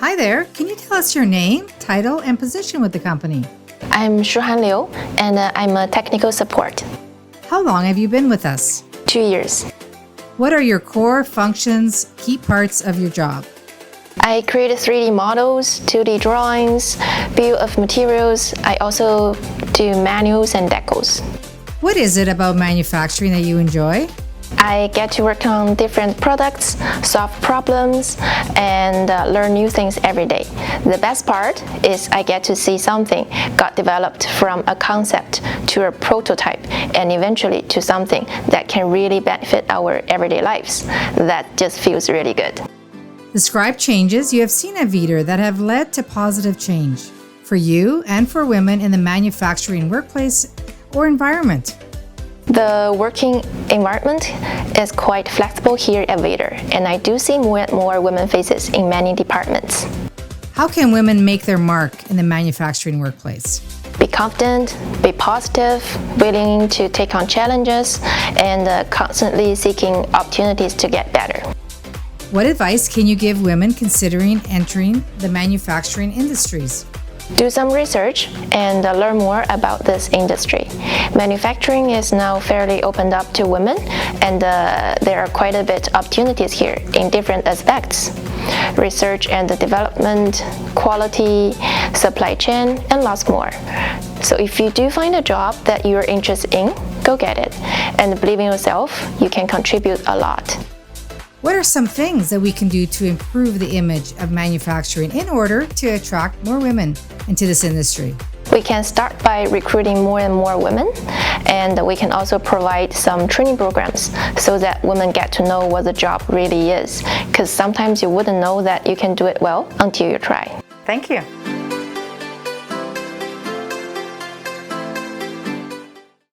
Hi there. Can you tell us your name, title, and position with the company? I'm Shuhan and I'm a technical support. How long have you been with us? 2 years. What are your core functions, key parts of your job? I create 3D models, 2D drawings, bill of materials. I also do manuals and decals. What is it about manufacturing that you enjoy? I get to work on different products, solve problems, and learn new things every day. The best part is I get to see something got developed from a concept to a prototype and eventually to something that can really benefit our everyday lives. That just feels really good. Describe changes you have seen at Vidir that have led to positive change for you and for women in the manufacturing workplace or environment. The working environment is quite flexible here at Vidir, and I do see more and more women faces in many departments. How can women make their mark in the manufacturing workplace? Be confident, be positive, willing to take on challenges, and constantly seeking opportunities to get better. What advice can you give women considering entering the manufacturing industries? Do some research and learn more about this industry. Manufacturing is now fairly opened up to women, and there are quite a bit opportunities here in different aspects. Research and development, quality, supply chain, and lots more. So if you do find a job that you're interested in, go get it. And believe in yourself, you can contribute a lot. What are some things that we can do to improve the image of manufacturing in order to attract more women into this industry? We can start by recruiting more and more women, and we can also provide some training programs so that women get to know what the job really is, because sometimes you wouldn't know that you can do it well until you try. Thank you.